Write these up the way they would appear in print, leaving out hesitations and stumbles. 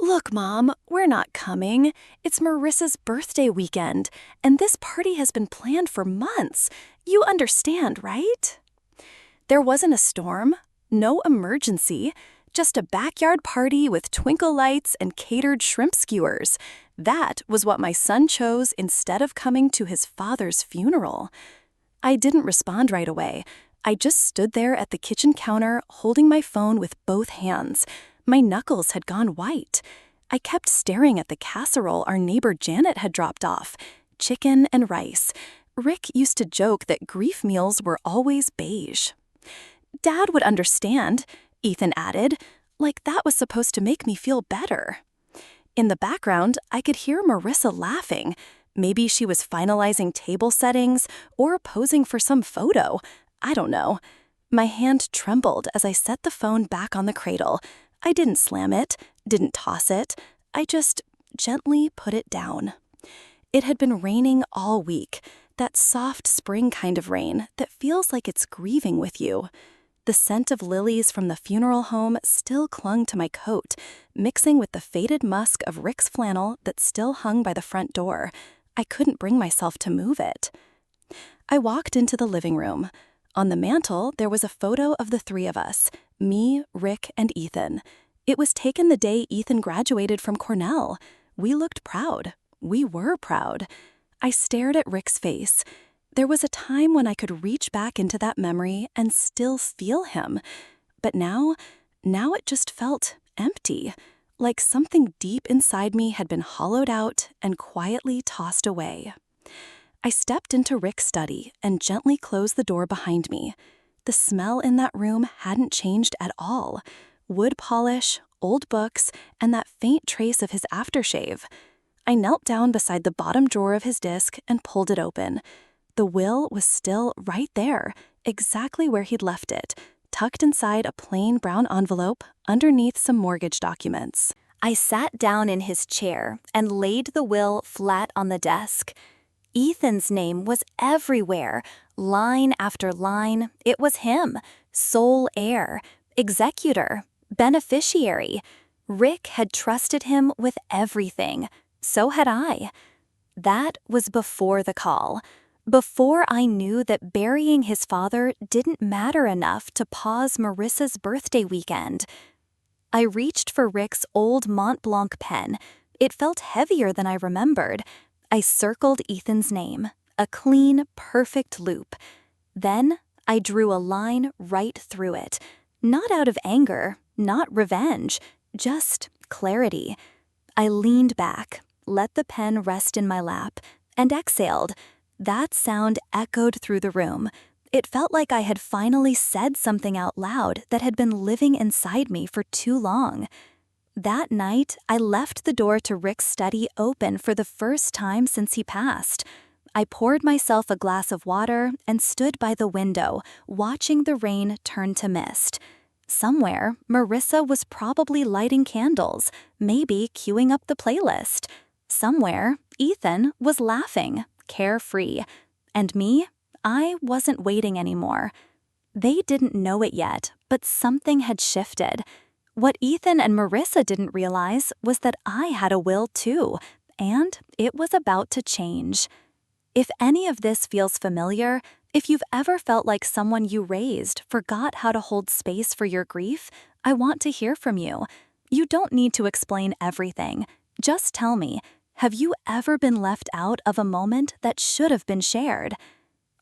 Look, Mom, we're not coming. It's Marissa's birthday weekend, and this party has been planned for months. You understand, right? There wasn't a storm, no emergency, just a backyard party with twinkle lights and catered shrimp skewers. That was what my son chose instead of coming to his father's funeral. I didn't respond right away. I just stood there at the kitchen counter holding my phone with both hands. My knuckles had gone white. I kept staring at the casserole our neighbor Janet had dropped off. Chicken and rice. Rick used to joke that grief meals were always beige. Dad would understand, Ethan added, like that was supposed to make me feel better. In the background, I could hear Marissa laughing. Maybe she was finalizing table settings or posing for some photo. I don't know. My hand trembled as I set the phone back on the cradle. I didn't slam it, didn't toss it. I just gently put it down. It had been raining all week, that soft spring kind of rain that feels like it's grieving with you. The scent of lilies from the funeral home still clung to my coat, mixing with the faded musk of Rick's flannel that still hung by the front door. I couldn't bring myself to move it. I walked into the living room. On the mantel, there was a photo of the three of us, me, Rick, and Ethan. It was taken the day Ethan graduated from Cornell. We looked proud. We were proud. I stared at Rick's face. There was a time when I could reach back into that memory and still feel him. But now it just felt empty, like something deep inside me had been hollowed out and quietly tossed away. I stepped into Rick's study and gently closed the door behind me. The smell in that room hadn't changed at all. Wood polish, old books, and that faint trace of his aftershave. I knelt down beside the bottom drawer of his desk and pulled it open. The will was still right there, exactly where he'd left it, tucked inside a plain brown envelope underneath some mortgage documents. I sat down in his chair and laid the will flat on the desk. Ethan's name was everywhere, line after line. It was him, sole heir, executor, beneficiary. Rick had trusted him with everything. So had I. That was before the call. Before I knew that burying his father didn't matter enough to pause Marissa's birthday weekend. I reached for Rick's old Mont Blanc pen. It felt heavier than I remembered. I circled Ethan's name, a clean, perfect loop. Then I drew a line right through it. Not out of anger, not revenge, just clarity. I leaned back, let the pen rest in my lap, and exhaled. That sound echoed through the room. It felt like I had finally said something out loud that had been living inside me for too long. That night, I left the door to Rick's study open for the first time since he passed. I poured myself a glass of water and stood by the window, watching the rain turn to mist. Somewhere, Marissa was probably lighting candles, maybe queuing up the playlist. Somewhere, Ethan was laughing, carefree. And me, I wasn't waiting anymore. They didn't know it yet, but something had shifted. What Ethan and Marissa didn't realize was that I had a will too, and it was about to change. If any of this feels familiar, if you've ever felt like someone you raised forgot how to hold space for your grief, I want to hear from you. You don't need to explain everything. Just tell me, have you ever been left out of a moment that should have been shared?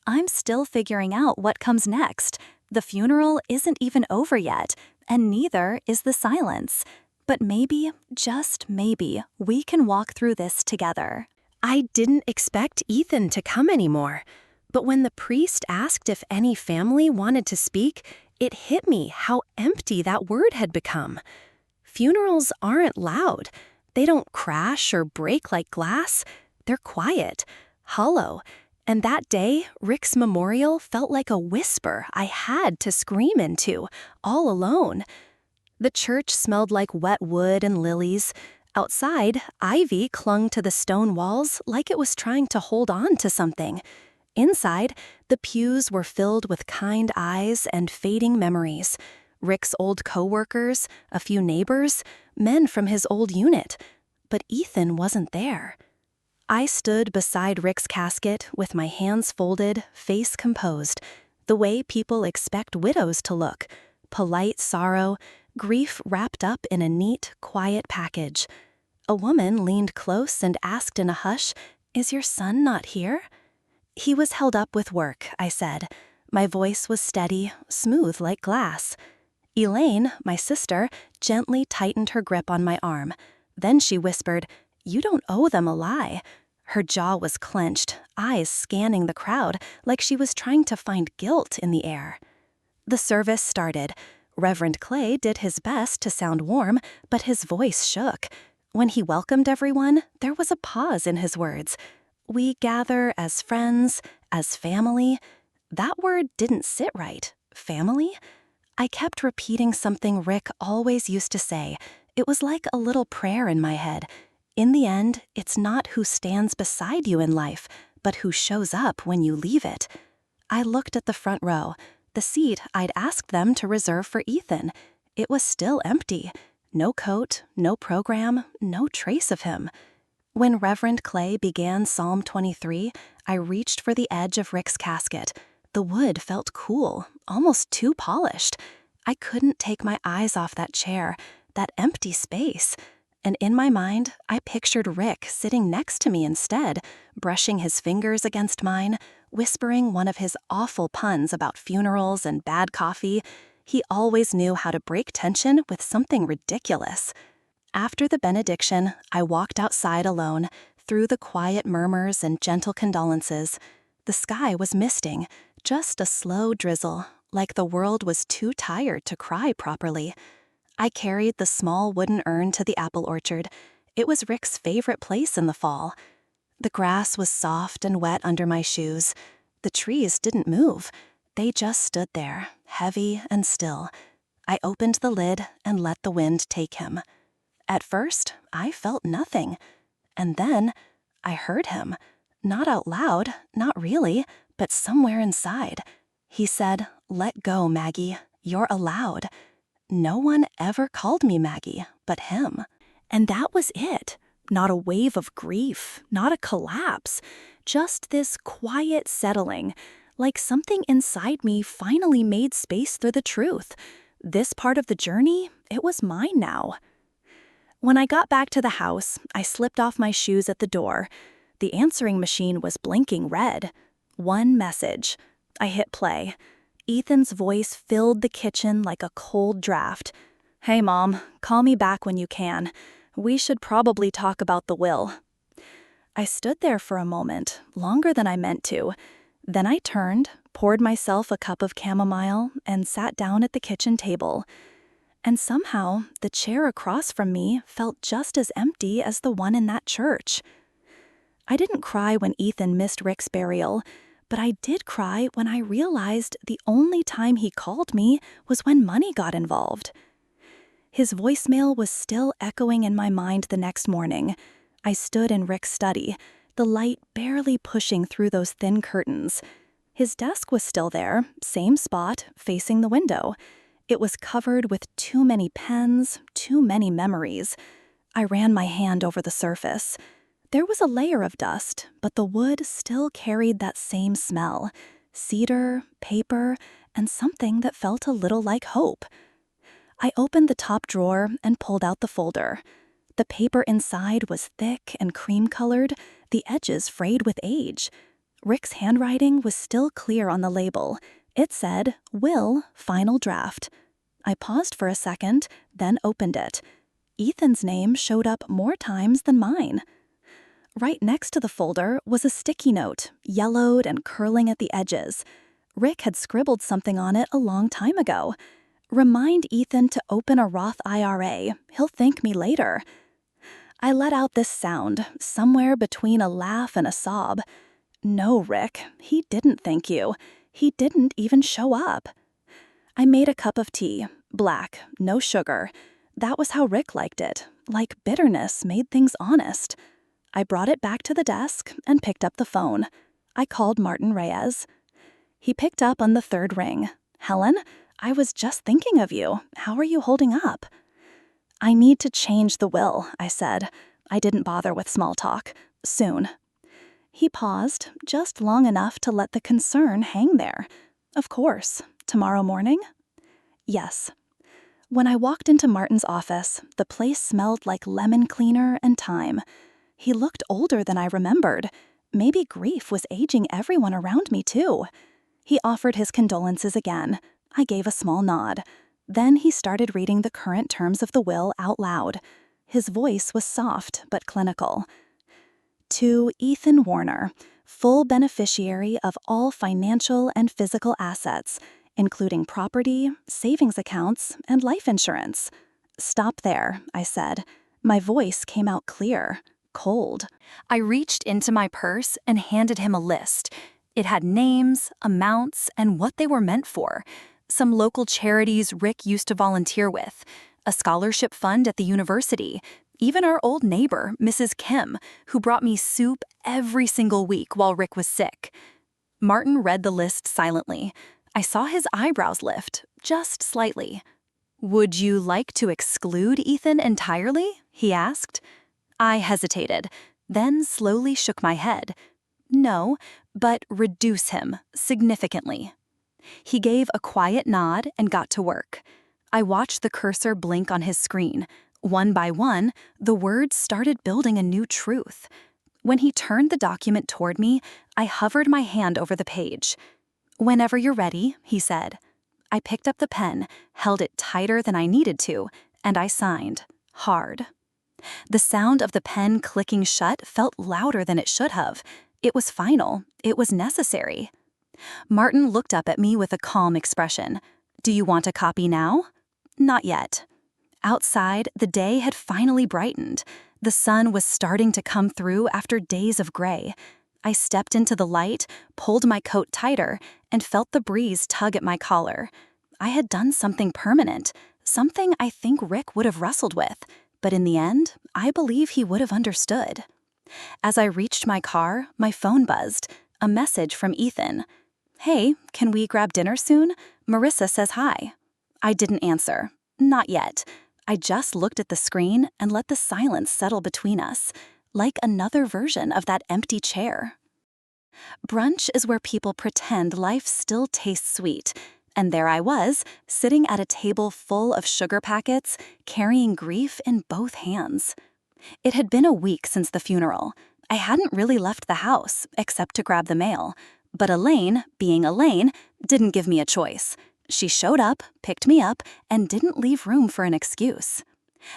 I'm still figuring out what comes next. The funeral isn't even over yet, and neither is the silence. But maybe, just maybe, we can walk through this together. I didn't expect Ethan to come anymore. But when the priest asked if any family wanted to speak, it hit me how empty that word had become. Funerals aren't loud. They don't crash or break like glass. They're quiet, hollow. And that day, Rick's memorial felt like a whisper I had to scream into, all alone. The church smelled like wet wood and lilies. Outside, ivy clung to the stone walls like it was trying to hold on to something. Inside, the pews were filled with kind eyes and fading memories. Rick's old coworkers, a few neighbors, men from his old unit. But Ethan wasn't there. I stood beside Rick's casket with my hands folded, face composed, the way people expect widows to look, polite sorrow, grief wrapped up in a neat, quiet package. A woman leaned close and asked in a hush, "Is your son not here?" "He was held up with work," I said. My voice was steady, smooth like glass. Elaine, my sister, gently tightened her grip on my arm. Then she whispered, "You don't owe them a lie." Her jaw was clenched, eyes scanning the crowd like she was trying to find guilt in the air. The service started. Reverend Clay did his best to sound warm, but his voice shook. When he welcomed everyone, there was a pause in his words. "We gather as friends, as family." That word didn't sit right. Family? I kept repeating something Rick always used to say. It was like a little prayer in my head. In the end, it's not who stands beside you in life, but who shows up when you leave it. I looked at the front row, the seat I'd asked them to reserve for Ethan. It was still empty. No coat, no program, no trace of him. When Reverend Clay began Psalm 23, I reached for the edge of Rick's casket. The wood felt cool, almost too polished. I couldn't take my eyes off that chair, that empty space. And in my mind, I pictured Rick sitting next to me instead, brushing his fingers against mine, whispering one of his awful puns about funerals and bad coffee. He always knew how to break tension with something ridiculous. After the benediction, I walked outside alone, through the quiet murmurs and gentle condolences. The sky was misting, just a slow drizzle, like the world was too tired to cry properly. I carried the small wooden urn to the apple orchard. It was Rick's favorite place in the fall. The grass was soft and wet under my shoes. The trees didn't move. They just stood there, heavy and still. I opened the lid and let the wind take him. At first, I felt nothing. And then, I heard him. Not out loud, not really, but somewhere inside. He said, "Let go, Maggie. You're allowed." No one ever called me Maggie, but him. And that was it. Not a wave of grief, not a collapse. Just this quiet settling, like something inside me finally made space for the truth. This part of the journey, it was mine now. When I got back to the house, I slipped off my shoes at the door. The answering machine was blinking red. One message. I hit play. Ethan's voice filled the kitchen like a cold draft. "Hey, Mom, call me back when you can. We should probably talk about the will." I stood there for a moment, longer than I meant to. Then I turned, poured myself a cup of chamomile, and sat down at the kitchen table. And somehow, the chair across from me felt just as empty as the one in that church. I didn't cry when Ethan missed Rick's burial, but I did cry when I realized the only time he called me was when money got involved. His voicemail was still echoing in my mind the next morning. I stood in Rick's study, the light barely pushing through those thin curtains. His desk was still there, same spot, facing the window. It was covered with too many pens, too many memories. I ran my hand over the surface. There was a layer of dust, but the wood still carried that same smell. Cedar, paper, and something that felt a little like hope. I opened the top drawer and pulled out the folder. The paper inside was thick and cream-colored, the edges frayed with age. Rick's handwriting was still clear on the label. It said, "Will, final draft." I paused for a second, then opened it. Ethan's name showed up more times than mine. Right next to the folder was a sticky note, yellowed and curling at the edges. Rick had scribbled something on it a long time ago. "Remind Ethan to open a Roth IRA. He'll thank me later." I let out this sound, somewhere between a laugh and a sob. No, Rick, he didn't thank you. He didn't even show up. I made a cup of tea, black, no sugar. That was how Rick liked it, like bitterness made things honest. I brought it back to the desk and picked up the phone. I called Martin Reyes. He picked up on the third ring. "Helen, I was just thinking of you. How are you holding up? I need to change the will, I said. I didn't bother with small talk. Soon. He paused, just long enough to let the concern hang there. Of course. Tomorrow morning? Yes. When I walked into Martin's office, the place smelled like lemon cleaner and thyme. He looked older than I remembered. Maybe grief was aging everyone around me, too. He offered his condolences again. I gave a small nod. Then he started reading the current terms of the will out loud. His voice was soft but clinical. To Ethan Warner, full beneficiary of all financial and physical assets, including property, savings accounts, and life insurance. Stop there, I said. My voice came out clear, cold. I reached into my purse and handed him a list. It had names, amounts, and what they were meant for. Some local charities Rick used to volunteer with, a scholarship fund at the university, even our old neighbor, Mrs. Kim, who brought me soup every single week while Rick was sick. Martin read the list silently. I saw his eyebrows lift, just slightly. Would you like to exclude Ethan entirely? He asked. I hesitated, then slowly shook my head. No, but reduce him significantly. He gave a quiet nod and got to work. I watched the cursor blink on his screen. One by one, the words started building a new truth. When he turned the document toward me, I hovered my hand over the page. Whenever you're ready, he said. I picked up the pen, held it tighter than I needed to, and I signed, hard. The sound of the pen clicking shut felt louder than it should have. It was final. It was necessary. Martin looked up at me with a calm expression. Do you want a copy now? Not yet. Outside, the day had finally brightened. The sun was starting to come through after days of gray. I stepped into the light, pulled my coat tighter, and felt the breeze tug at my collar. I had done something permanent, something I think Rick would have wrestled with, but in the end, I believe he would have understood. As I reached my car, my phone buzzed, a message from Ethan. Hey, can we grab dinner soon? Marissa says hi. I didn't answer. Not yet. I just looked at the screen and let the silence settle between us, like another version of that empty chair. Brunch is where people pretend life still tastes sweet, and there I was, sitting at a table full of sugar packets, carrying grief in both hands. It had been a week since the funeral. I hadn't really left the house, except to grab the mail. But Elaine, being Elaine, didn't give me a choice. She showed up, picked me up, and didn't leave room for an excuse.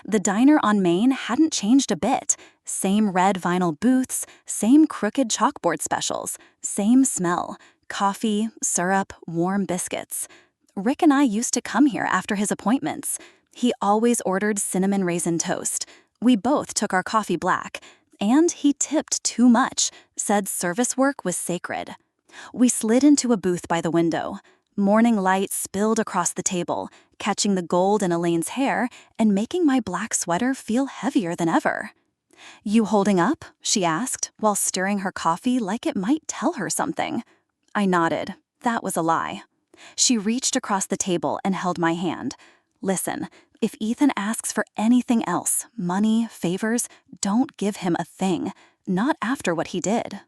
The diner on Main hadn't changed a bit. Same red vinyl booths, same crooked chalkboard specials, same smell. Coffee, syrup, warm biscuits. Rick and I used to come here after his appointments. He always ordered cinnamon raisin toast. We both took our coffee black. And he tipped too much, said service work was sacred. We slid into a booth by the window. Morning light spilled across the table, catching the gold in Elaine's hair and making my black sweater feel heavier than ever. You holding up? She asked, while stirring her coffee like it might tell her something. I nodded. That was a lie. She reached across the table and held my hand. Listen, if Ethan asks for anything else, money, favors, don't give him a thing. Not after what he did.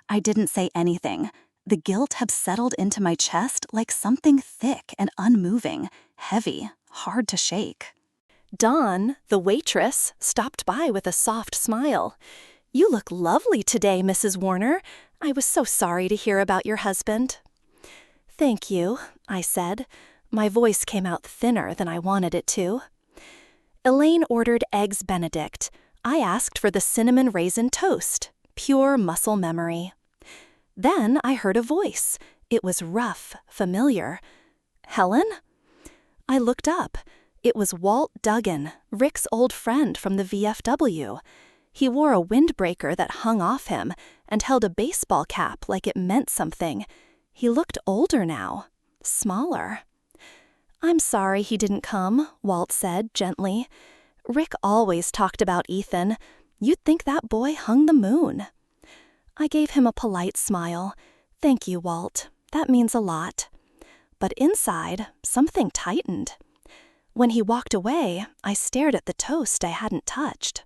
I didn't say anything. The guilt had settled into my chest like something thick and unmoving, heavy, hard to shake. Dawn, the waitress, stopped by with a soft smile. You look lovely today, Mrs. Warner. I was so sorry to hear about your husband. Thank you, I said. My voice came out thinner than I wanted it to. Elaine ordered eggs Benedict. I asked for the cinnamon raisin toast. Pure muscle memory. Then I heard a voice. It was rough, familiar. Helen? I looked up. It was Walt Duggan, Rick's old friend from the VFW. He wore a windbreaker that hung off him and held a baseball cap like it meant something. He looked older now, smaller. I'm sorry he didn't come, Walt said gently. Rick always talked about Ethan. You'd think that boy hung the moon. I gave him a polite smile. Thank you, Walt. That means a lot. but inside, something tightened. When he walked away, I stared at the toast I hadn't touched.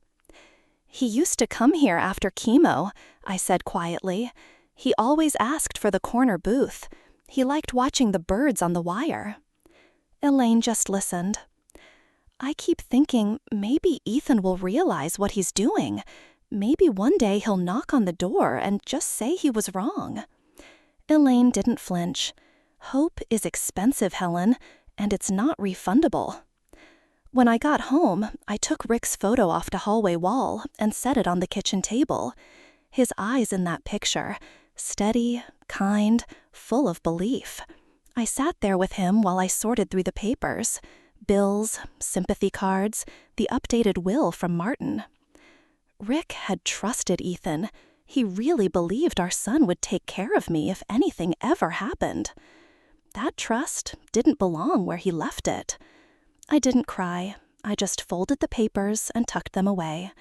"He used to come here after chemo," I said quietly. "He always asked for the corner booth. He liked watching the birds on the wire." Elaine just listened. "I keep thinking maybe Ethan will realize what he's doing. Maybe one day he'll knock on the door and just say he was wrong." Elaine didn't flinch. "Hope is expensive, Helen, and it's not refundable." When I got home, I took Rick's photo off the hallway wall and set it on the kitchen table. His eyes in that picture, steady, kind, full of belief. I sat there with him while I sorted through the papers. Bills, sympathy cards, the updated will from Martin. Rick had trusted Ethan. He really believed our son would take care of me if anything ever happened. That trust didn't belong where he left it. I didn't cry. I just folded the papers and tucked them away,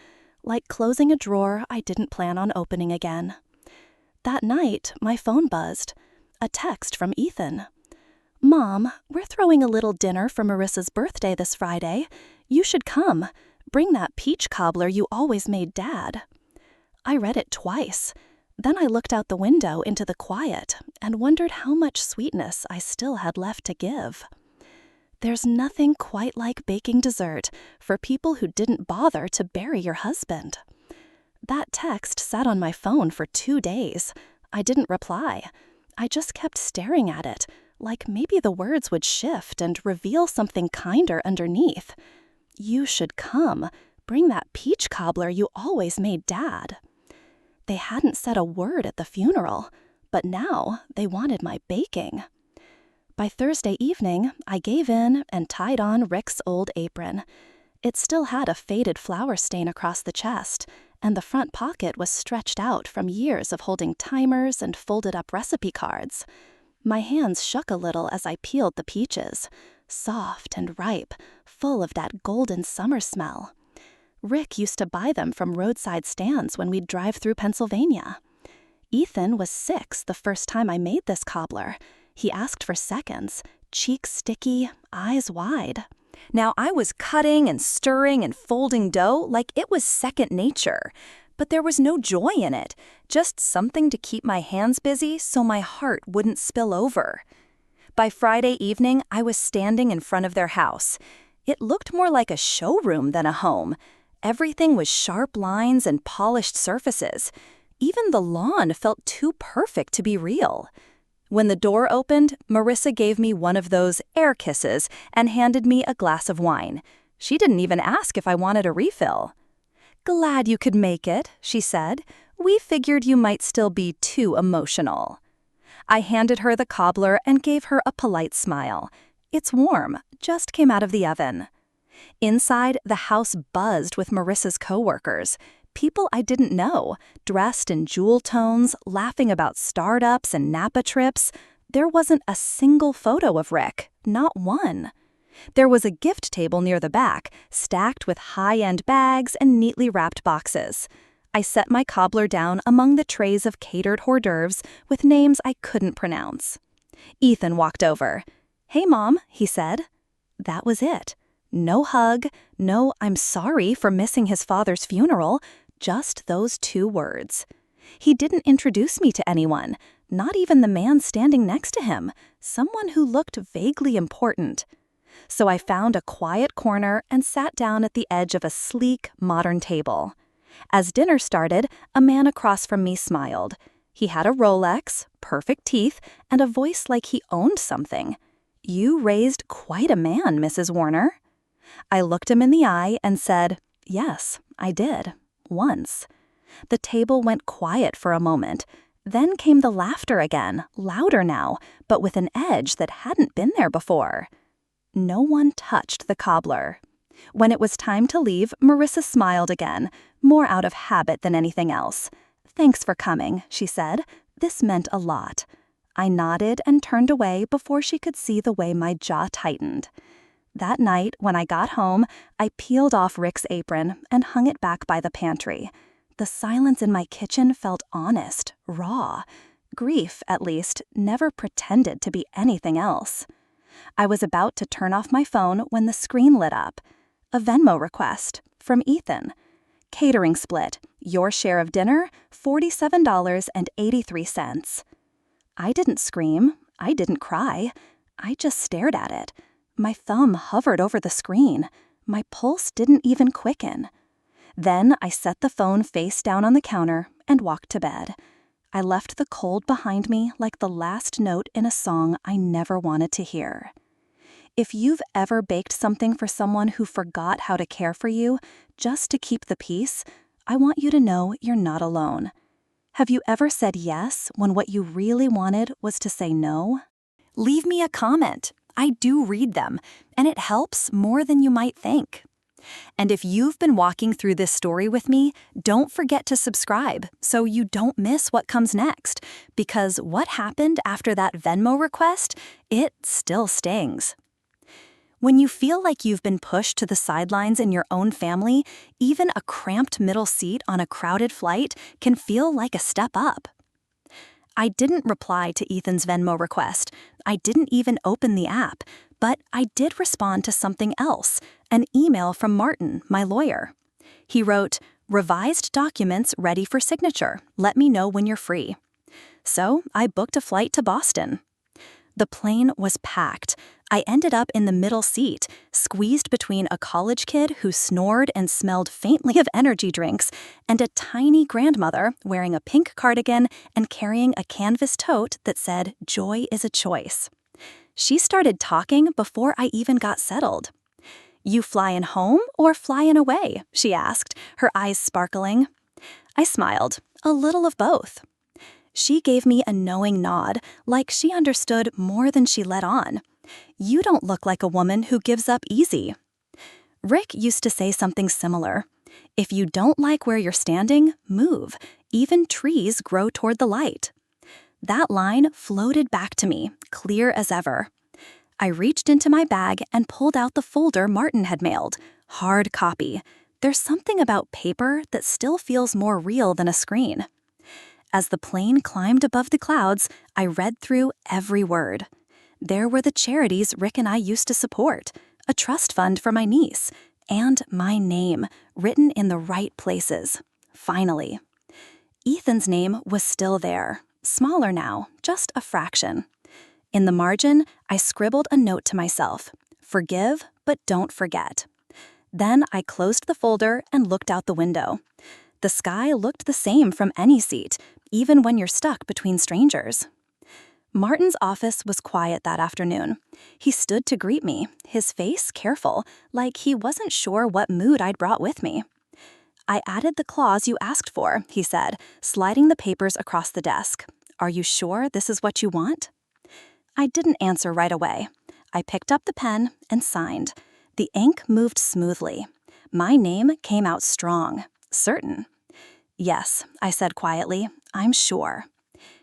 like closing a drawer I didn't plan on opening again. That night, my phone buzzed. A text from Ethan. "Mom, we're throwing a little dinner for Marissa's birthday this Friday. You should come. Bring that peach cobbler you always made Dad." I read it twice. Then I looked out the window into the quiet and wondered how much sweetness I still had left to give. There's nothing quite like baking dessert for people who didn't bother to bury your husband. That text sat on my phone for 2 days. I didn't reply. I just kept staring at it, like maybe the words would shift and reveal something kinder underneath. "You should come. Bring that peach cobbler you always made Dad." They hadn't said a word at the funeral, but now they wanted my baking. By Thursday evening, I gave in and tied on Rick's old apron. It still had a faded flower stain across the chest, and the front pocket was stretched out from years of holding timers and folded-up recipe cards. My hands shook a little as I peeled the peaches, soft and ripe, full of that golden summer smell. Rick used to buy them from roadside stands when we'd drive through Pennsylvania. Ethan was 6 the first time I made this cobbler. He asked for seconds, cheeks sticky, eyes wide. Now I was cutting and stirring and folding dough like it was second nature. But there was no joy in it, just something to keep my hands busy so my heart wouldn't spill over. By Friday evening, I was standing in front of their house. It looked more like a showroom than a home. Everything was sharp lines and polished surfaces. Even the lawn felt too perfect to be real. When the door opened, Marissa gave me one of those air kisses and handed me a glass of wine. She didn't even ask if I wanted a refill. "Glad you could make it," she said. "We figured you might still be too emotional." I handed her the cobbler and gave her a polite smile. "It's warm, just came out of the oven." Inside, the house buzzed with Marissa's coworkers. People I didn't know, dressed in jewel tones, laughing about startups and Napa trips. There wasn't a single photo of Rick, not one. There was a gift table near the back, stacked with high-end bags and neatly wrapped boxes. I set my cobbler down among the trays of catered hors d'oeuvres with names I couldn't pronounce. Ethan walked over. "Hey, Mom," he said. That was it. No hug, no "I'm sorry for missing his father's funeral," just those 2 words. He didn't introduce me to anyone, not even the man standing next to him, someone who looked vaguely important. So I found a quiet corner and sat down at the edge of a sleek, modern table. As dinner started, a man across from me smiled. He had a Rolex, perfect teeth, and a voice like he owned something. "You raised quite a man, Mrs. Warner." I looked him in the eye and said, "Yes, I did. Once." The table went quiet for a moment. Then came the laughter again, louder now, but with an edge that hadn't been there before. No one touched the cobbler. When it was time to leave, Marissa smiled again, more out of habit than anything else. "Thanks for coming," she said. "This meant a lot." I nodded and turned away before she could see the way my jaw tightened. That night, when I got home, I peeled off Rick's apron and hung it back by the pantry. The silence in my kitchen felt honest, raw. grief, at least, never pretended to be anything else. I was about to turn off my phone when the screen lit up. A Venmo request from Ethan. Catering split. Your share of dinner, $47.83. I didn't scream. I didn't cry. I just stared at it. My thumb hovered over the screen. My pulse didn't even quicken. Then I set the phone face down on the counter and walked to bed. I left the cold behind me like the last note in a song I never wanted to hear. If you've ever baked something for someone who forgot how to care for you just to keep the peace, I want you to know you're not alone. Have you ever said yes when what you really wanted was to say no? Leave me a comment. I do read them, and it helps more than you might think. And if you've been walking through this story with me, don't forget to subscribe so you don't miss what comes next, because what happened after that Venmo request, it still stings. When you feel like you've been pushed to the sidelines in your own family, even a cramped middle seat on a crowded flight can feel like a step up. I didn't reply to Ethan's Venmo request. I didn't even open the app, but I did respond to something else, an email from Martin, my lawyer. He wrote, "Revised documents ready for signature. Let me know when you're free." So I booked a flight to Boston. The plane was packed. I ended up in the middle seat, squeezed between a college kid who snored and smelled faintly of energy drinks and a tiny grandmother wearing a pink cardigan and carrying a canvas tote that said, "Joy is a choice." She started talking before I even got settled. "You flyin' home or flyin' away?" she asked, her eyes sparkling. I smiled, a little of both. She gave me a knowing nod, like she understood more than she let on. "You don't look like a woman who gives up easy." Rick used to say something similar. "If you don't like where you're standing, move. Even trees grow toward the light." That line floated back to me, clear as ever. I reached into my bag and pulled out the folder Martin had mailed. Hard copy. There's something about paper that still feels more real than a screen. As the plane climbed above the clouds, I read through every word. There were the charities Rick and I used to support, a trust fund for my niece, and my name, written in the right places. Finally. Ethan's name was still there, smaller now, just a fraction. In the margin, I scribbled a note to myself. Forgive, but don't forget. Then I closed the folder and looked out the window. The sky looked the same from any seat, even when you're stuck between strangers. Martin's office was quiet that afternoon. He stood to greet me, his face careful, like he wasn't sure what mood I'd brought with me. "I added the clause you asked for," he said, sliding the papers across the desk. "Are you sure this is what you want?" I didn't answer right away. I picked up the pen and signed. The ink moved smoothly. My name came out strong, certain. "Yes," I said quietly, "I'm sure."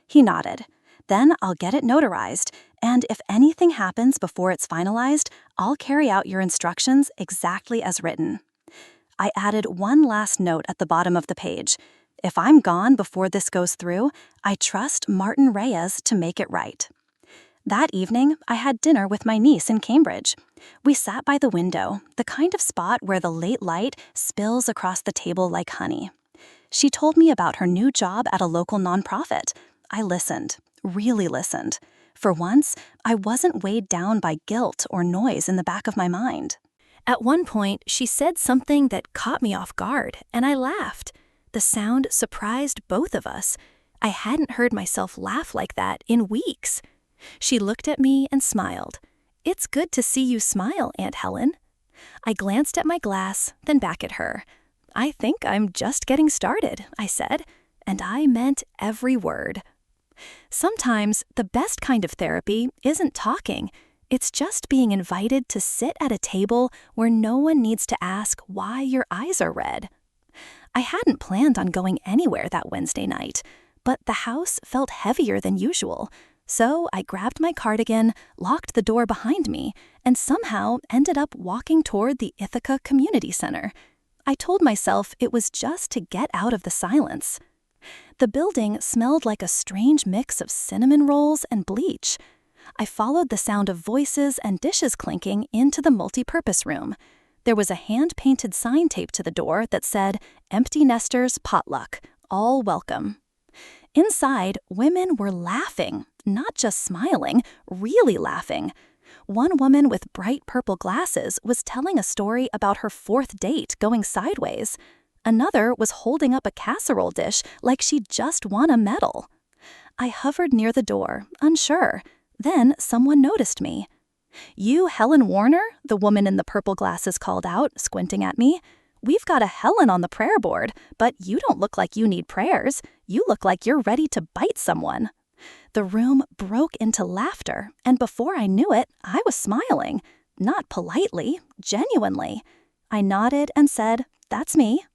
He nodded. "Then I'll get it notarized, and if anything happens before it's finalized, I'll carry out your instructions exactly as written." I added one last note at the bottom of the page. If I'm gone before this goes through, I trust Martin Reyes to make it right. That evening, I had dinner with my niece in Cambridge. We sat by the window, the kind of spot where the late light spills across the table like honey. She told me about her new job at a local nonprofit. I listened, really listened. For once, I wasn't weighed down by guilt or noise in the back of my mind. At one point, she said something that caught me off guard, and I laughed. The sound surprised both of us. I hadn't heard myself laugh like that in weeks. She looked at me and smiled. "It's good to see you smile, Aunt Helen." I glanced at my glass, then back at her. "I think I'm just getting started," I said, and I meant every word. Sometimes the best kind of therapy isn't talking. It's just being invited to sit at a table where no one needs to ask why your eyes are red. I hadn't planned on going anywhere that Wednesday night, but the house felt heavier than usual. So I grabbed my cardigan, locked the door behind me, and somehow ended up walking toward the Ithaca Community Center. I told myself it was just to get out of the silence. The building smelled like a strange mix of cinnamon rolls and bleach. I followed the sound of voices and dishes clinking into the multi-purpose room. There was a hand-painted sign taped to the door that said, "Empty Nesters Potluck, all welcome." Inside, women were laughing, not just smiling, really laughing. One woman with bright purple glasses was telling a story about her fourth date going sideways. Another was holding up a casserole dish like she'd just won a medal. I hovered near the door, unsure. Then someone noticed me. "You Helen Warner?" the woman in the purple glasses called out, squinting at me. "We've got a Helen on the prayer board, but you don't look like you need prayers. You look like you're ready to bite someone." The room broke into laughter, and before I knew it, I was smiling. Not politely, genuinely. I nodded and said, "That's me."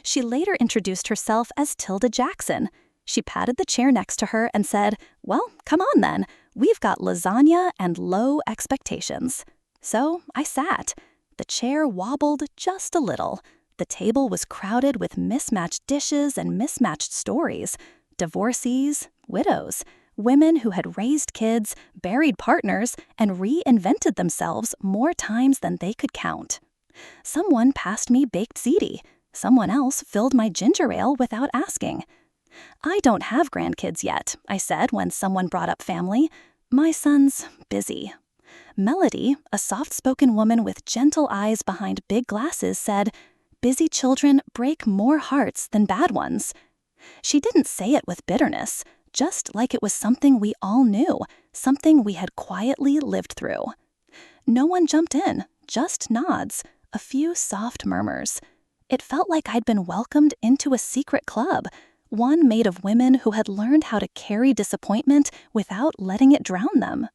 She later introduced herself as Tilda Jackson. She patted the chair next to her and said, "Well, come on then. We've got lasagna and low expectations." So I sat. The chair wobbled just a little. The table was crowded with mismatched dishes and mismatched stories. Divorcees, widows, women who had raised kids, buried partners, and reinvented themselves more times than they could count. Someone passed me baked ziti. Someone else filled my ginger ale without asking. "I don't have grandkids yet," I said when someone brought up family. "My son's busy." Melody, a soft-spoken woman with gentle eyes behind big glasses, said, "Busy children break more hearts than bad ones." She didn't say it with bitterness, just like it was something we all knew, something we had quietly lived through. No one jumped in, just nods, a few soft murmurs. It felt like I'd been welcomed into a secret club, one made of women who had learned how to carry disappointment without letting it drown them.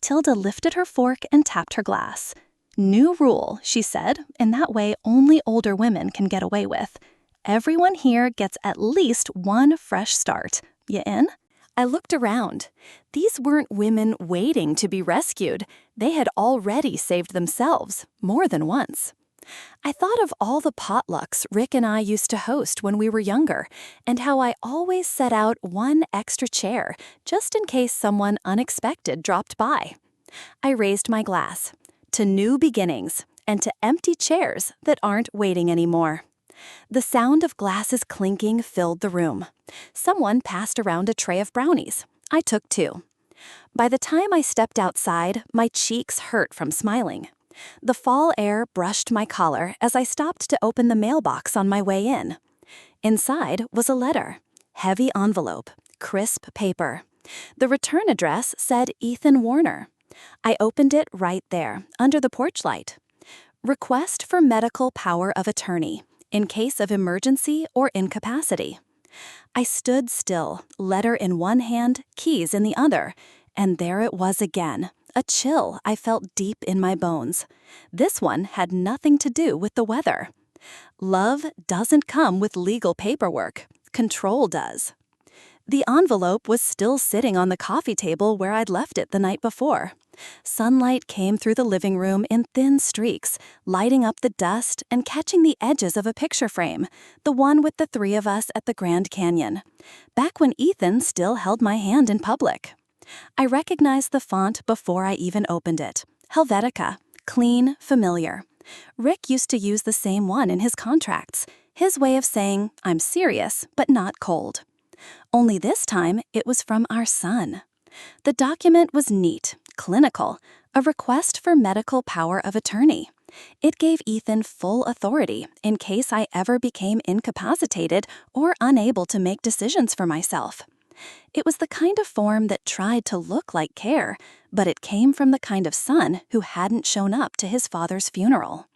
Tilda lifted her fork and tapped her glass. "New rule," she said, in that way only older women can get away with. "Everyone here gets at least one fresh start. You in?" I looked around. These weren't women waiting to be rescued. They had already saved themselves, more than once. I thought of all the potlucks Rick and I used to host when we were younger, and how I always set out one extra chair, just in case someone unexpected dropped by. I raised my glass. To new beginnings, and to empty chairs that aren't waiting anymore. The sound of glasses clinking filled the room. Someone passed around a tray of brownies. I took two. By the time I stepped outside, my cheeks hurt from smiling. The fall air brushed my collar as I stopped to open the mailbox on my way in. Inside was a letter. Heavy envelope, crisp paper. The return address said Ethan Warner. I opened it right there, under the porch light. Request for medical power of attorney, in case of emergency or incapacity. I stood still, letter in one hand, keys in the other, and there it was again. A chill I felt deep in my bones. This one had nothing to do with the weather. Love doesn't come with legal paperwork. Control does. The envelope was still sitting on the coffee table where I'd left it the night before. Sunlight came through the living room in thin streaks, lighting up the dust and catching the edges of a picture frame, the one with the three of us at the Grand Canyon, back when Ethan still held my hand in public. I recognized the font before I even opened it. Helvetica. Clean, familiar. Rick used to use the same one in his contracts, his way of saying, "I'm serious, but not cold." Only this time, it was from our son. The document was neat, clinical, a request for medical power of attorney. It gave Ethan full authority in case I ever became incapacitated or unable to make decisions for myself. It was the kind of form that tried to look like care, but it came from the kind of son who hadn't shown up to his father's funeral.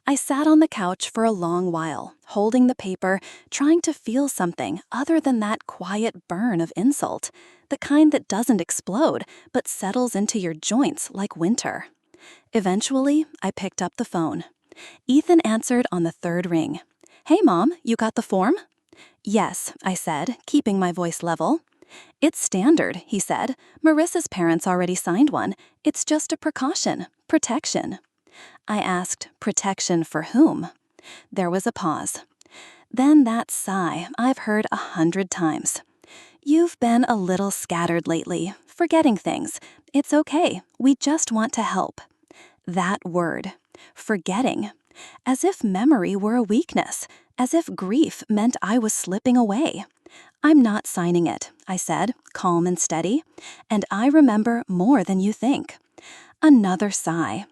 I sat on the couch for a long while, holding the paper, trying to feel something other than that quiet burn of insult, the kind that doesn't explode but settles into your joints like winter. Eventually, I picked up the phone. Ethan answered on the third ring. "Hey, Mom, you got the form?" "Yes," I said, keeping my voice level. "It's standard," he said. "Marissa's parents already signed one. It's just a precaution, protection." I asked, protection for whom? There was a pause. Then that sigh I've heard 100 times. You've been a little scattered lately, forgetting things. It's okay, we just want to help. That word, forgetting. As if memory were a weakness, as if grief meant I was slipping away. I'm not signing it, I said, calm and steady, and I remember more than you think. Another sigh.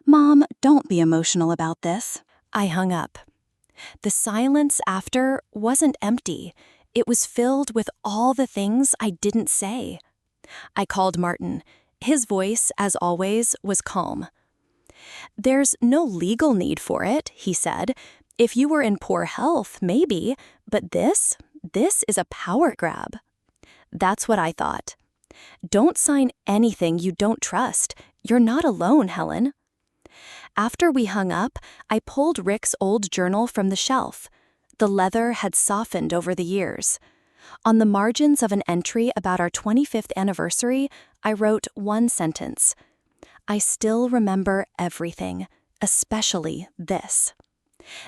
Mom, don't be emotional about this. I hung up. The silence after wasn't empty. It was filled with all the things I didn't say. I called Martin. His voice, as always, was calm. There's no legal need for it, he said. If you were in poor health, maybe, but this is a power grab. That's what I thought. Don't sign anything you don't trust. You're not alone, Helen. After we hung up, I pulled Rick's old journal from the shelf. The leather had softened over the years. On the margins of an entry about our 25th anniversary, I wrote one sentence. I still remember everything, especially this.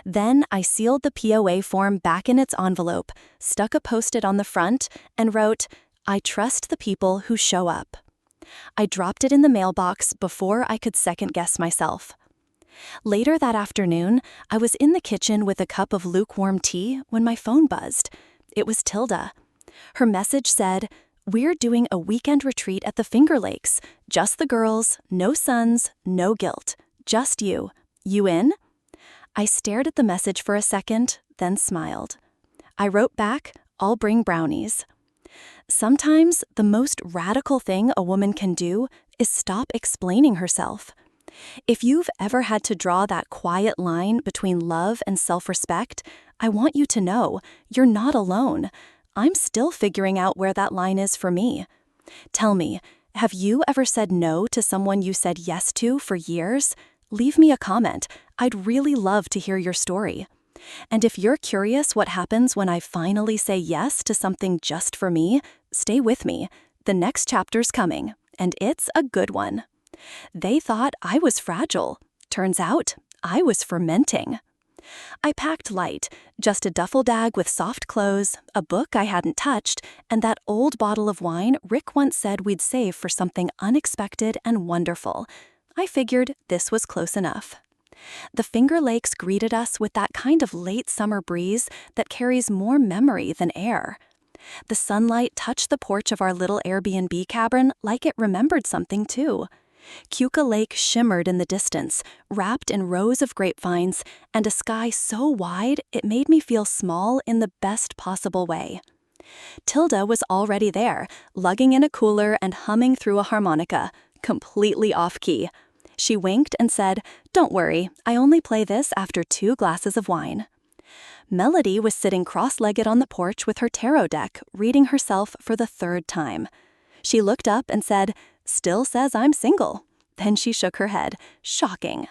Then I sealed the POA form back in its envelope, stuck a Post-it on the front, and wrote, I trust the people who show up. I dropped it in the mailbox before I could second-guess myself. Later that afternoon, I was in the kitchen with a cup of lukewarm tea when my phone buzzed. It was Tilda. Her message said, We're doing a weekend retreat at the Finger Lakes. Just the girls, no sons, no guilt. Just you. You in? I stared at the message for a second, then smiled. I wrote back, I'll bring brownies. Sometimes the most radical thing a woman can do is stop explaining herself. If you've ever had to draw that quiet line between love and self-respect, I want you to know you're not alone. I'm still figuring out where that line is for me. Tell me, have you ever said no to someone you said yes to for years? Leave me a comment. I'd really love to hear your story. And if you're curious what happens when I finally say yes to something just for me, stay with me. The next chapter's coming, and it's a good one. They thought I was fragile. Turns out, I was fermenting. I packed light, just a duffel bag with soft clothes, a book I hadn't touched, and that old bottle of wine Rick once said we'd save for something unexpected and wonderful. I figured this was close enough. The Finger Lakes greeted us with that kind of late summer breeze that carries more memory than air. The sunlight touched the porch of our little Airbnb cabin like it remembered something too. Keuka Lake shimmered in the distance, wrapped in rows of grapevines, and a sky so wide it made me feel small in the best possible way. Tilda was already there, lugging in a cooler and humming through a harmonica, completely off-key. She winked and said, Don't worry, I only play this after 2 glasses of wine. Melody was sitting cross-legged on the porch with her tarot deck, reading herself for the 3rd time. She looked up and said, Still says I'm single. Then she shook her head. Shocking.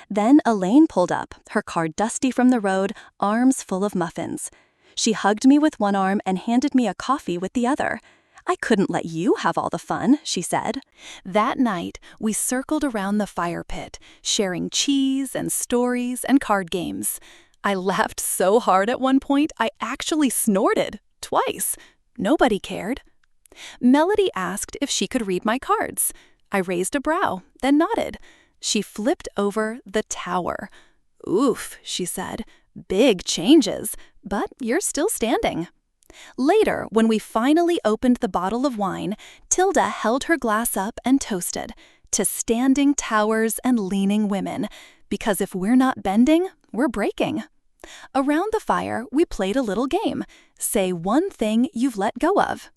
Then Elaine pulled up, her car dusty from the road, arms full of muffins. She hugged me with one arm and handed me a coffee with the other. I couldn't let you have all the fun, she said. That night, we circled around the fire pit, sharing cheese and stories and card games. I laughed so hard at one point, I actually snorted, twice. Nobody cared. Melody asked if she could read my cards. I raised a brow, then nodded. She flipped over the tower. Oof, she said. Big changes, but you're still standing. Later, when we finally opened the bottle of wine, Tilda held her glass up and toasted to standing towers and leaning women, because if we're not bending, we're breaking. Around the fire, we played a little game. Say one thing you've let go of.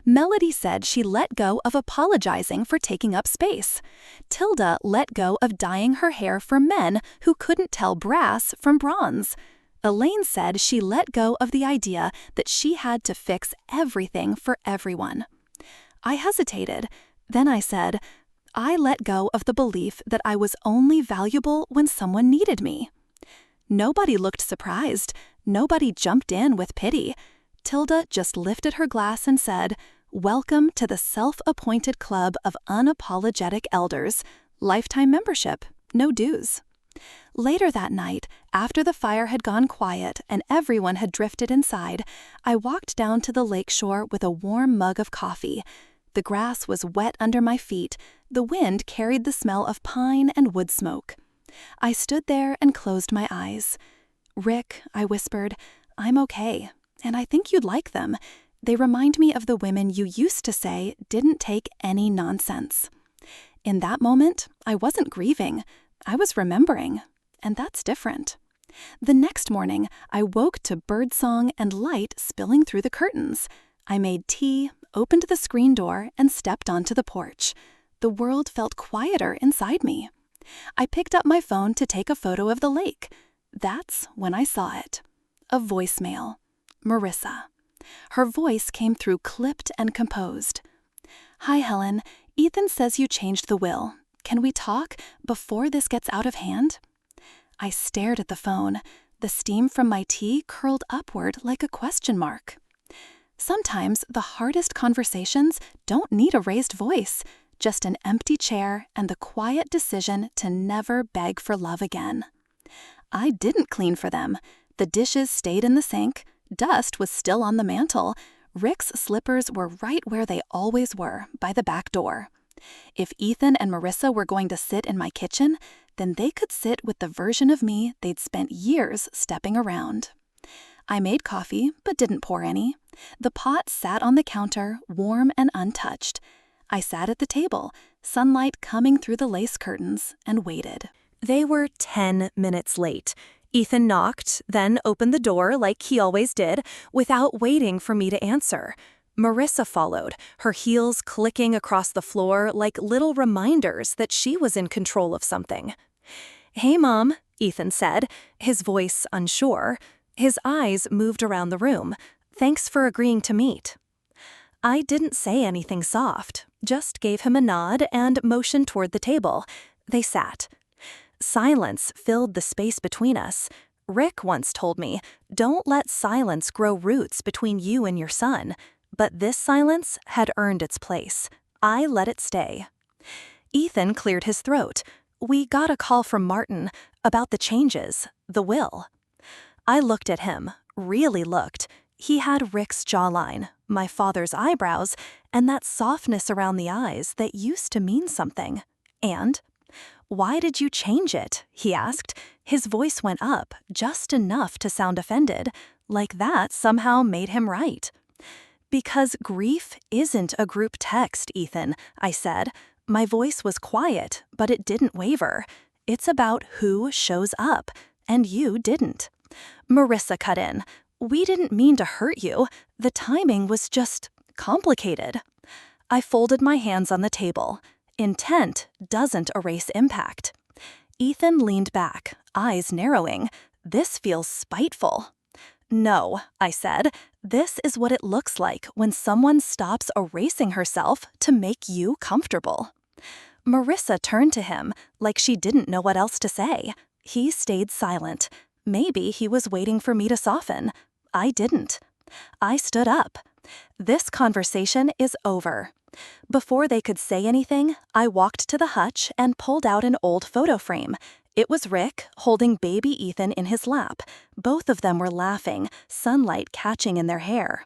Melody said she let go of apologizing for taking up space. Tilda let go of dyeing her hair for men who couldn't tell brass from bronze. Elaine said she let go of the idea that she had to fix everything for everyone. I hesitated. Then I said, I let go of the belief that I was only valuable when someone needed me. Nobody looked surprised. Nobody jumped in with pity. Tilda just lifted her glass and said, Welcome to the self-appointed club of unapologetic elders. Lifetime membership, no dues. Later that night, after the fire had gone quiet and everyone had drifted inside, I walked down to the lakeshore with a warm mug of coffee. The grass was wet under my feet. The wind carried the smell of pine and wood smoke. I stood there and closed my eyes. "Rick," I whispered, "I'm okay, and I think you'd like them. They remind me of the women you used to say didn't take any nonsense." In that moment, I wasn't grieving. I was remembering, and that's different. The next morning, I woke to birdsong and light spilling through the curtains. I made tea, opened the screen door, and stepped onto the porch. The world felt quieter inside me. I picked up my phone to take a photo of the lake. That's when I saw it. A voicemail. Marissa. Her voice came through clipped and composed. "Hi, Helen. Ethan says you changed the will. Can we talk before this gets out of hand?" I stared at the phone. The steam from my tea curled upward like a question mark. Sometimes the hardest conversations don't need a raised voice, just an empty chair and the quiet decision to never beg for love again. I didn't clean for them. The dishes stayed in the sink. Dust was still on the mantel. Rick's slippers were right where they always were, by the back door. If Ethan and Marissa were going to sit in my kitchen, then they could sit with the version of me they'd spent years stepping around. I made coffee, but didn't pour any. The pot sat on the counter, warm and untouched. I sat at the table, sunlight coming through the lace curtains, and waited. They were 10 minutes late. Ethan knocked, then opened the door like he always did, without waiting for me to answer. Marissa followed, her heels clicking across the floor like little reminders that she was in control of something. "Hey, Mom," Ethan said, his voice unsure. His eyes moved around the room. "Thanks for agreeing to meet." I didn't say anything soft, just gave him a nod and motioned toward the table. They sat. Silence filled the space between us. Rick once told me, "Don't let silence grow roots between you and your son." But this silence had earned its place. I let it stay. Ethan cleared his throat. "We got a call from Martin about the changes, the will." I looked at him, really looked. He had Rick's jawline, my father's eyebrows, and that softness around the eyes that used to mean something. And, "Why did you change it?" he asked. His voice went up, just enough to sound offended, like that somehow made him right. "Because grief isn't a group text, Ethan," I said. My voice was quiet, but it didn't waver. It's about who shows up, and you didn't. Marissa cut in. "We didn't mean to hurt you. The timing was just complicated." I folded my hands on the table. Intent doesn't erase impact. Ethan leaned back, eyes narrowing. "This feels spiteful." "No," I said. "This is what it looks like when someone stops erasing herself to make you comfortable." Marissa turned to him like she didn't know what else to say. He stayed silent. Maybe he was waiting for me to soften. I didn't. I stood up. "This conversation is over." Before they could say anything, I walked to the hutch and pulled out an old photo frame. It was Rick holding baby Ethan in his lap. Both of them were laughing, sunlight catching in their hair.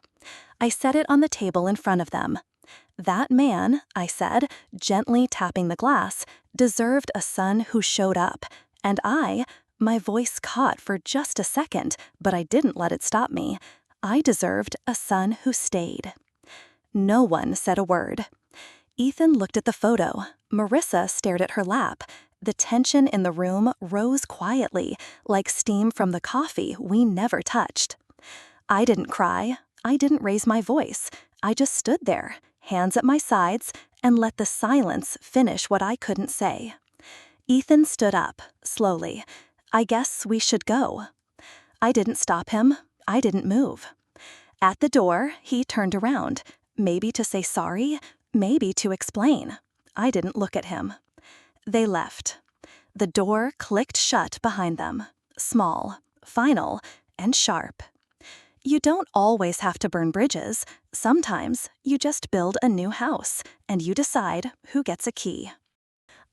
I set it on the table in front of them. "That man," I said, gently tapping the glass, "deserved a son who showed up. And my voice caught for just a second, but I didn't let it stop me. I deserved a son who stayed." No one said a word. Ethan looked at the photo. Marissa stared at her lap. The tension in the room rose quietly, like steam from the coffee we never touched. I didn't cry. I didn't raise my voice. I just stood there, hands at my sides, and let the silence finish what I couldn't say. Ethan stood up, slowly. "I guess we should go." I didn't stop him. I didn't move. At the door, he turned around, maybe to say sorry, maybe to explain. I didn't look at him. They left. The door clicked shut behind them, small, final, and sharp. You don't always have to burn bridges. Sometimes you just build a new house, and you decide who gets a key.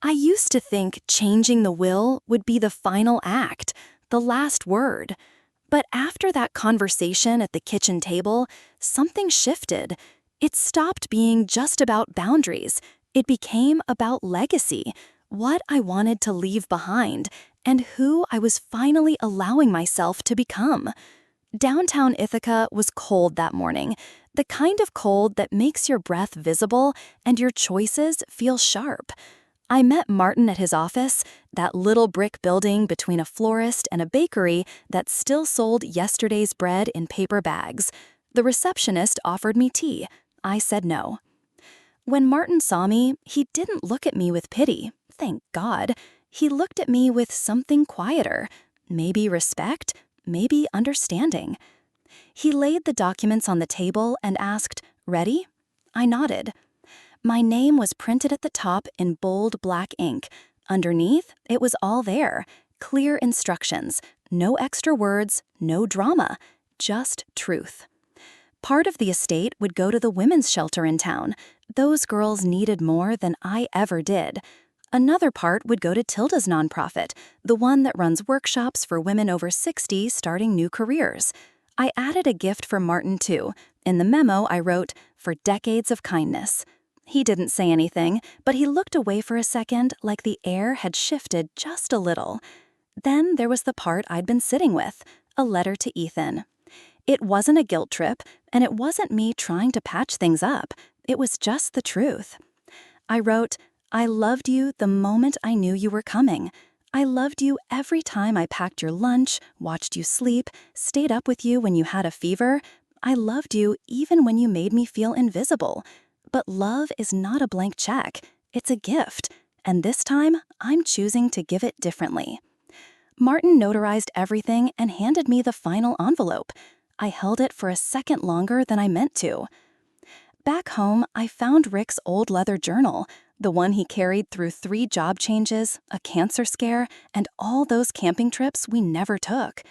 I used to think changing the will would be the final act, the last word. But after that conversation at the kitchen table, something shifted. It stopped being just about boundaries. It became about legacy, what I wanted to leave behind, and who I was finally allowing myself to become. Downtown Ithaca was cold that morning, the kind of cold that makes your breath visible and your choices feel sharp. I met Martin at his office, that little brick building between a florist and a bakery that still sold yesterday's bread in paper bags. The receptionist offered me tea. I said no. When Martin saw me, he didn't look at me with pity, thank God. He looked at me with something quieter, maybe respect, maybe understanding. He laid the documents on the table and asked, "Ready?" I nodded. My name was printed at the top in bold black ink. Underneath, it was all there. Clear instructions. No extra words, no drama. Just truth. Part of the estate would go to the women's shelter in town. Those girls needed more than I ever did. Another part would go to Tilda's nonprofit, the one that runs workshops for women over 60 starting new careers. I added a gift for Martin, too. In the memo, I wrote, "For decades of kindness." He didn't say anything, but he looked away for a second like the air had shifted just a little. Then there was the part I'd been sitting with, a letter to Ethan. It wasn't a guilt trip, and it wasn't me trying to patch things up. It was just the truth. I wrote, "I loved you the moment I knew you were coming. I loved you every time I packed your lunch, watched you sleep, stayed up with you when you had a fever. I loved you even when you made me feel invisible. But love is not a blank check. It's a gift. And this time, I'm choosing to give it differently." Martin notarized everything and handed me the final envelope. I held it for a second longer than I meant to. Back home, I found Rick's old leather journal, the one he carried through 3 job changes, a cancer scare, and all those camping trips we never took.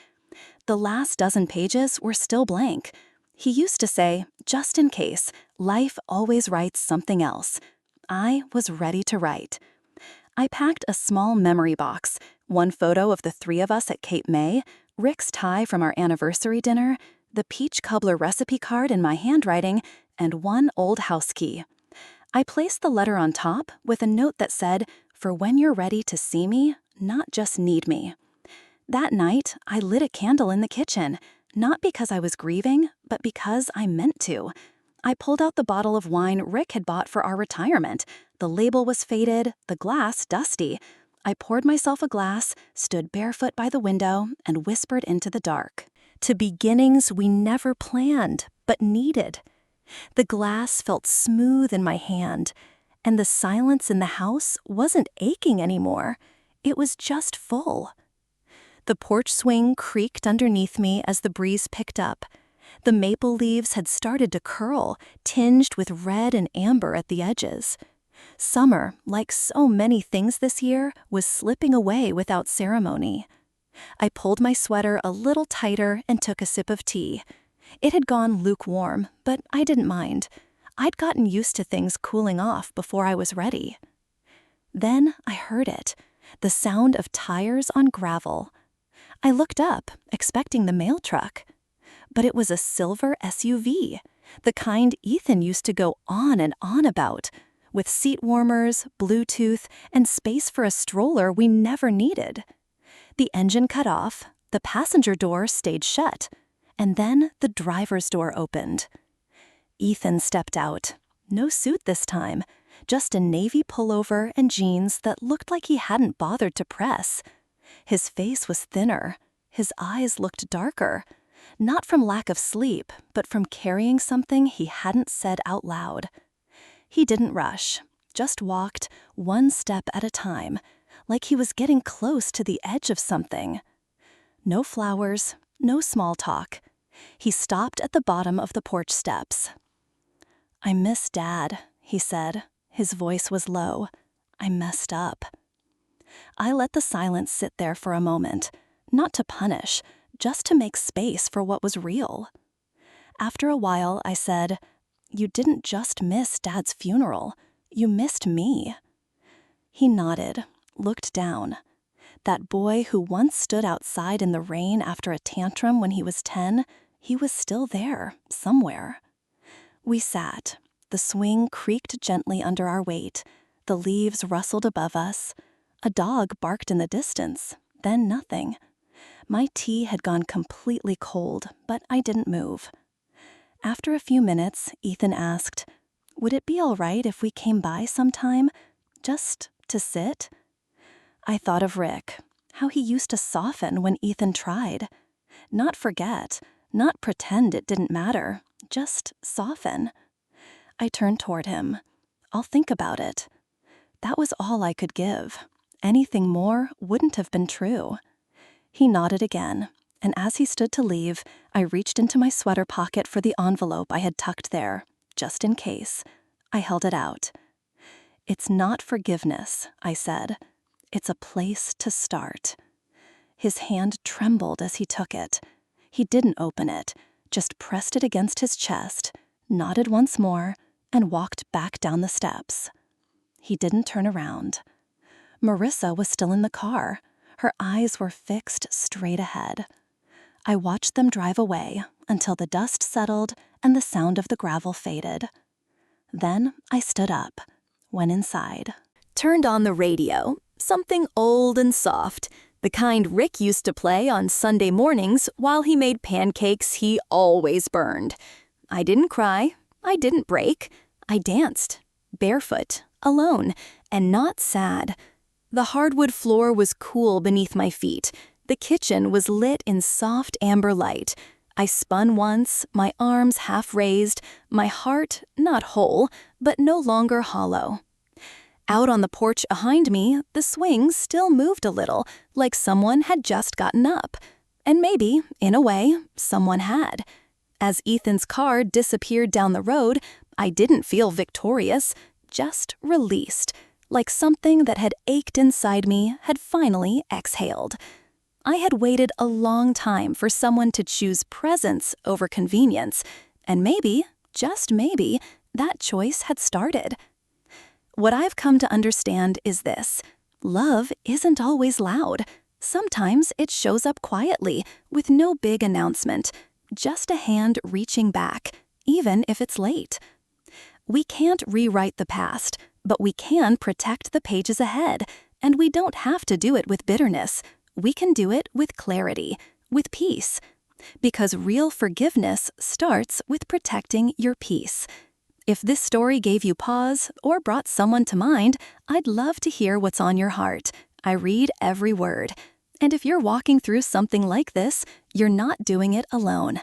The last dozen pages were still blank. He used to say, "Just in case, life always writes something else." I was ready to write. I packed a small memory box, one photo of the 3 of us at Cape May, Rick's tie from our anniversary dinner, the peach cobbler recipe card in my handwriting, and one old house key. I placed the letter on top with a note that said, "For when you're ready to see me, not just need me." That night, I lit a candle in the kitchen, not because I was grieving, but because I meant to. I pulled out the bottle of wine Rick had bought for our retirement. The label was faded, the glass dusty. I poured myself a glass, stood barefoot by the window, and whispered into the dark. To beginnings we never planned, but needed. The glass felt smooth in my hand, and the silence in the house wasn't aching anymore. It was just full. The porch swing creaked underneath me as the breeze picked up. The maple leaves had started to curl, tinged with red and amber at the edges. Summer, like so many things this year, was slipping away without ceremony. I pulled my sweater a little tighter and took a sip of tea. It had gone lukewarm, but I didn't mind. I'd gotten used to things cooling off before I was ready. Then I heard it, the sound of tires on gravel. I looked up, expecting the mail truck. But it was a silver SUV, the kind Ethan used to go on and on about, with seat warmers, Bluetooth, and space for a stroller we never needed. The engine cut off, the passenger door stayed shut, and then the driver's door opened. Ethan stepped out. No suit this time, just a navy pullover and jeans that looked like he hadn't bothered to press. His face was thinner. His eyes looked darker. Not from lack of sleep, but from carrying something he hadn't said out loud. He didn't rush, just walked one step at a time, like he was getting close to the edge of something. No flowers, no small talk. He stopped at the bottom of the porch steps. "I miss Dad," he said. His voice was low. "I messed up." I let the silence sit there for a moment, not to punish, just to make space for what was real. After a while, I said, "You didn't just miss Dad's funeral. You missed me." He nodded, looked down. That boy who once stood outside in the rain after a tantrum when he was 10, he was still there, somewhere. We sat. The swing creaked gently under our weight. The leaves rustled above us. A dog barked in the distance, then nothing. My tea had gone completely cold, but I didn't move. After a few minutes, Ethan asked, "Would it be all right if we came by sometime? Just to sit?" I thought of Rick, how he used to soften when Ethan tried. Not forget, not pretend it didn't matter, just soften. I turned toward him. "I'll think about it." That was all I could give. Anything more wouldn't have been true. He nodded again, and as he stood to leave, I reached into my sweater pocket for the envelope I had tucked there, just in case. I held it out. "It's not forgiveness," I said. "It's a place to start." His hand trembled as he took it. He didn't open it, just pressed it against his chest, nodded once more, and walked back down the steps. He didn't turn around. Marissa was still in the car. Her eyes were fixed straight ahead. I watched them drive away until the dust settled and the sound of the gravel faded. Then I stood up, went inside. Turned on the radio, something old and soft, the kind Rick used to play on Sunday mornings while he made pancakes he always burned. I didn't cry, I didn't break, I danced, barefoot, alone, and not sad. The hardwood floor was cool beneath my feet. The kitchen was lit in soft amber light. I spun once, my arms half raised, my heart not whole, but no longer hollow. Out on the porch behind me, the swing still moved a little, like someone had just gotten up. And maybe, in a way, someone had. As Ethan's car disappeared down the road, I didn't feel victorious, just released, like something that had ached inside me had finally exhaled. I had waited a long time for someone to choose presence over convenience, and maybe, just maybe, that choice had started. What I've come to understand is this: love isn't always loud. Sometimes it shows up quietly, with no big announcement, just a hand reaching back, even if it's late. We can't rewrite the past, but we can protect the pages ahead, and we don't have to do it with bitterness. We can do it with clarity, with peace. Because real forgiveness starts with protecting your peace. If this story gave you pause or brought someone to mind, I'd love to hear what's on your heart. I read every word. And if you're walking through something like this, you're not doing it alone.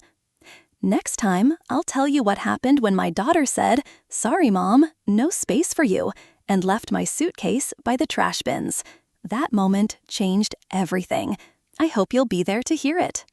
Next time, I'll tell you what happened when my daughter said, "Sorry, Mom, no space for you," and left my suitcase by the trash bins. That moment changed everything. I hope you'll be there to hear it.